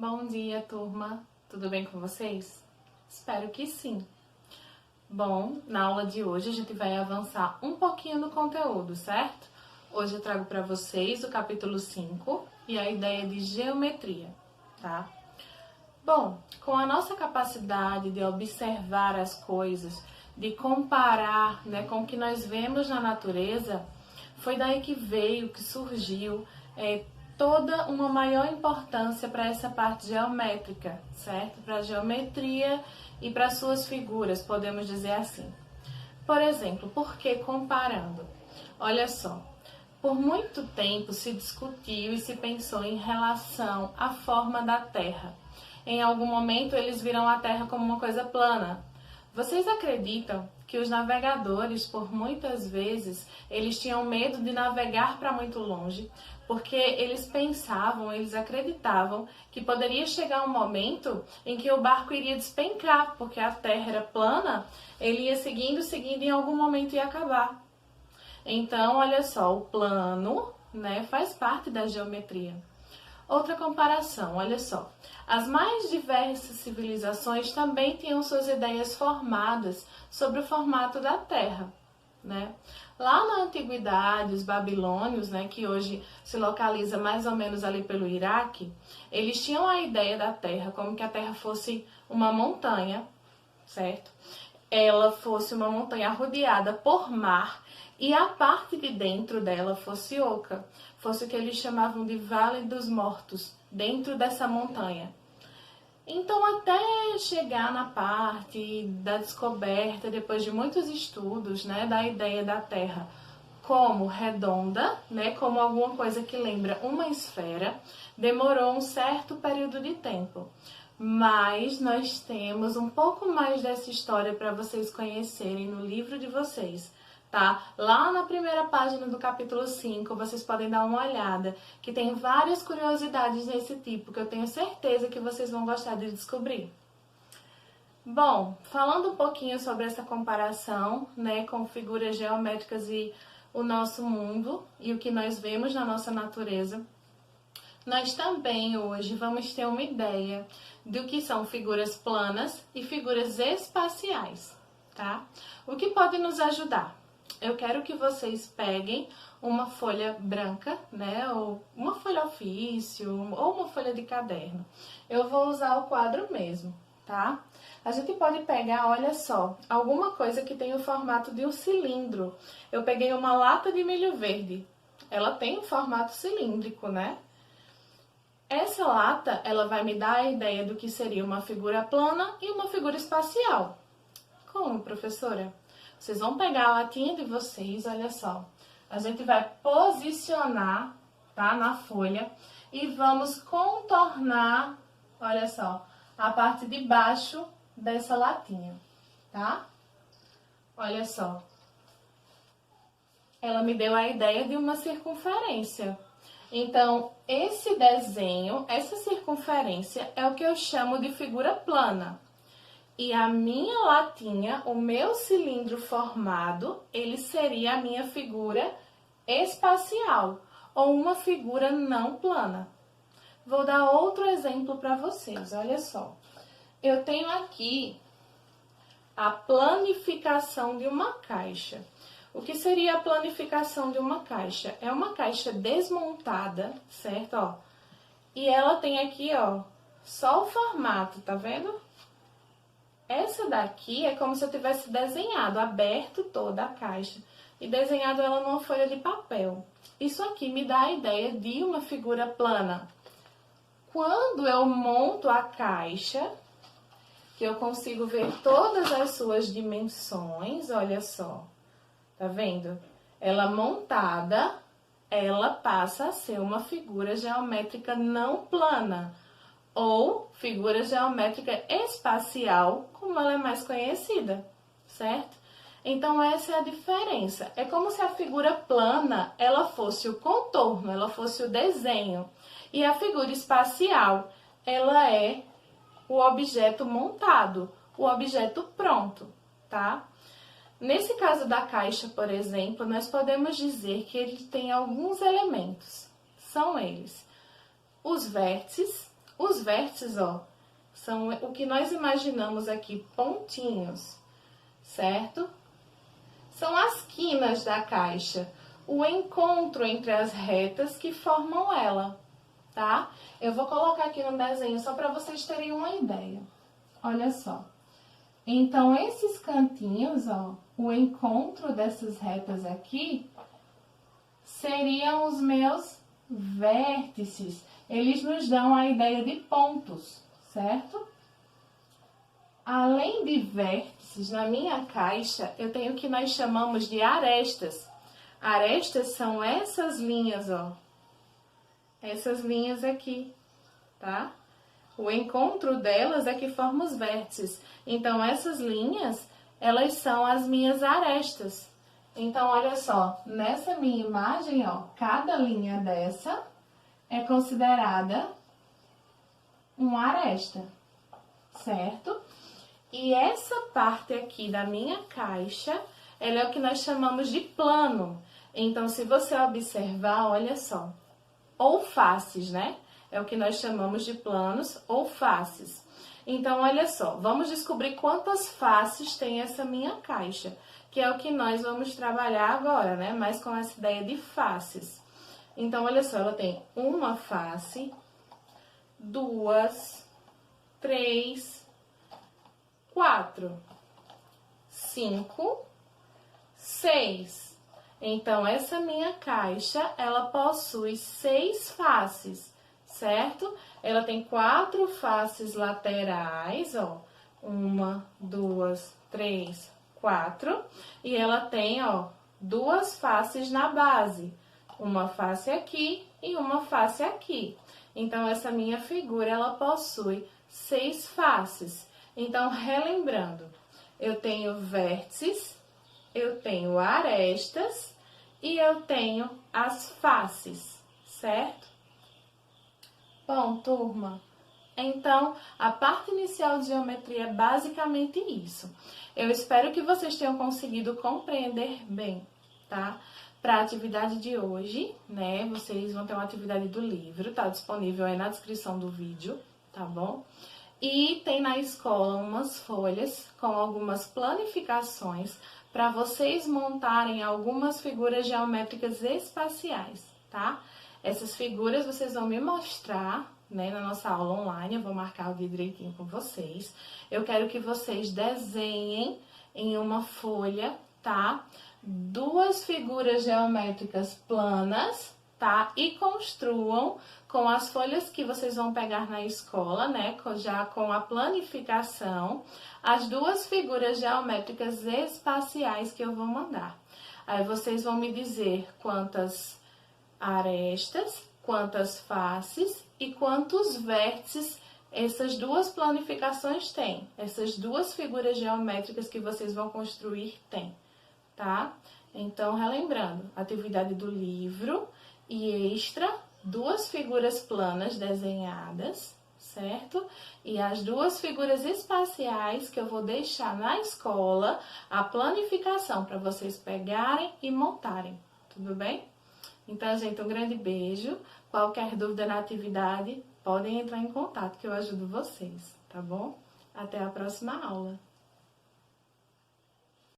Bom dia, turma! Tudo bem com vocês? Espero que sim! Bom, na aula de hoje a gente vai avançar um pouquinho no conteúdo, certo? Hoje eu trago para vocês o capítulo 5 e a ideia de geometria, tá? Bom, com a nossa capacidade de observar as coisas, de comparar, com o que nós vemos na natureza, foi daí que veio, que surgiu toda uma maior importância para essa parte geométrica, certo? Para a geometria e para suas figuras, podemos dizer assim. Por exemplo, por que comparando? Olha só, por muito tempo se discutiu e se pensou em relação à forma da Terra. Em algum momento eles viram a Terra como uma coisa plana. Vocês acreditam que os navegadores, por muitas vezes, eles tinham medo de navegar para muito longe, porque eles pensavam, eles acreditavam que poderia chegar um momento em que o barco iria despencar, porque a Terra era plana, ele ia seguindo e em algum momento ia acabar. Então, olha só, o plano, faz parte da geometria. Outra comparação, olha só. As mais diversas civilizações também tinham suas ideias formadas sobre o formato da Terra, Lá na antiguidade, os babilônios, que hoje se localiza mais ou menos ali pelo Iraque, eles tinham a ideia da Terra como que a Terra fosse uma montanha, certo? Ela fosse uma montanha rodeada por mar e a parte de dentro dela fosse oca, fosse o que eles chamavam de Vale dos Mortos, dentro dessa montanha. Então, até chegar na parte da descoberta, depois de muitos estudos, da ideia da Terra como redonda, como alguma coisa que lembra uma esfera, demorou um certo período de tempo. Mas nós temos um pouco mais dessa história para vocês conhecerem no livro de vocês, tá? Lá na primeira página do capítulo 5, vocês podem dar uma olhada, que tem várias curiosidades desse tipo, que eu tenho certeza que vocês vão gostar de descobrir. Bom, falando um pouquinho sobre essa comparação, com figuras geométricas e o nosso mundo e o que nós vemos na nossa natureza, nós também hoje vamos ter uma ideia do que são figuras planas e figuras espaciais, tá? O que pode nos ajudar? Eu quero que vocês peguem uma folha branca, ou uma folha ofício, ou uma folha de caderno. Eu vou usar o quadro mesmo, tá? A gente pode pegar, olha só, alguma coisa que tem o formato de um cilindro. Eu peguei uma lata de milho verde. Ela tem um formato cilíndrico, Essa lata, ela vai me dar a ideia do que seria uma figura plana e uma figura espacial. Como, professora? Vocês vão pegar a latinha de vocês, olha só. A gente vai posicionar, tá, na folha e vamos contornar, olha só, a parte de baixo dessa latinha, tá? Olha só. Ela me deu a ideia de uma circunferência. Então, esse desenho, essa circunferência é o que eu chamo de figura plana. E a minha latinha, o meu cilindro formado, ele seria a minha figura espacial, ou uma figura não plana. Vou dar outro exemplo para vocês, olha só. Eu tenho aqui a planificação de uma caixa. O que seria a planificação de uma caixa? É uma caixa desmontada, certo? Ó, e ela tem aqui, ó, só o formato, tá vendo? Essa daqui é como se eu tivesse desenhado, aberto toda a caixa e desenhado ela numa folha de papel. Isso aqui me dá a ideia de uma figura plana. Quando eu monto a caixa, que eu consigo ver todas as suas dimensões, olha só, tá vendo? Ela montada, ela passa a ser uma figura geométrica não plana, ou figura geométrica espacial, como ela é mais conhecida, certo? Então, essa é a diferença. É como se a figura plana, ela fosse o contorno, ela fosse o desenho. E a figura espacial, ela é o objeto montado, o objeto pronto, tá? Nesse caso da caixa, por exemplo, nós podemos dizer que ele tem alguns elementos. São eles: os vértices, Os vértices, ó, são o que nós imaginamos aqui, pontinhos, certo? São as quinas da caixa, o encontro entre as retas que formam ela, tá? Eu vou colocar aqui no desenho só para vocês terem uma ideia. Olha só. Então, esses cantinhos, ó, o encontro dessas retas aqui, seriam os meus vértices. Eles nos dão a ideia de pontos, certo? Além de vértices, na minha caixa, eu tenho o que nós chamamos de arestas. Arestas são essas linhas, ó. Essas linhas aqui, tá? O encontro delas é que forma os vértices. Então, essas linhas, elas são as minhas arestas. Então, olha só, nessa minha imagem, ó, cada linha dessa é considerada uma aresta, certo? E essa parte aqui da minha caixa, ela é o que nós chamamos de plano. Então, se você observar, olha só, ou faces, né? É o que nós chamamos de planos ou faces. Então, olha só, vamos descobrir quantas faces tem essa minha caixa, que é o que nós vamos trabalhar agora, né? Mas com essa ideia de faces. Então, olha só, ela tem uma face, 2, 3, 4, 5, 6. Então, essa minha caixa, ela possui 6 faces, certo? Ela tem 4 faces laterais, ó. 1, 2, 3, 4. E ela tem, ó, 2 faces na base. Uma face aqui e uma face aqui. Então, essa minha figura, ela possui 6 faces. Então, relembrando, eu tenho vértices, eu tenho arestas e eu tenho as faces, certo? Bom, turma, então, a parte inicial de geometria é basicamente isso. Eu espero que vocês tenham conseguido compreender bem, tá? Para a atividade de hoje, né, vocês vão ter uma atividade do livro, tá disponível aí na descrição do vídeo, tá bom? E tem na escola umas folhas com algumas planificações para vocês montarem algumas figuras geométricas espaciais, tá? Essas figuras vocês vão me mostrar, né, na nossa aula online, eu vou marcar o dia direitinho com vocês. Eu quero que vocês desenhem em uma folha, tá? 2 figuras geométricas planas, tá? E construam com as folhas que vocês vão pegar na escola, né? Já com a planificação, as 2 figuras geométricas espaciais que eu vou mandar. Aí vocês vão me dizer quantas arestas, quantas faces e quantos vértices essas 2 planificações têm. Essas 2 figuras geométricas que vocês vão construir têm, tá? Então, relembrando, atividade do livro e extra, 2 figuras planas desenhadas, certo? E as 2 figuras espaciais que eu vou deixar na escola, a planificação para vocês pegarem e montarem, tudo bem? Então, gente, um grande beijo. Qualquer dúvida na atividade, podem entrar em contato que eu ajudo vocês, tá bom? Até a próxima aula.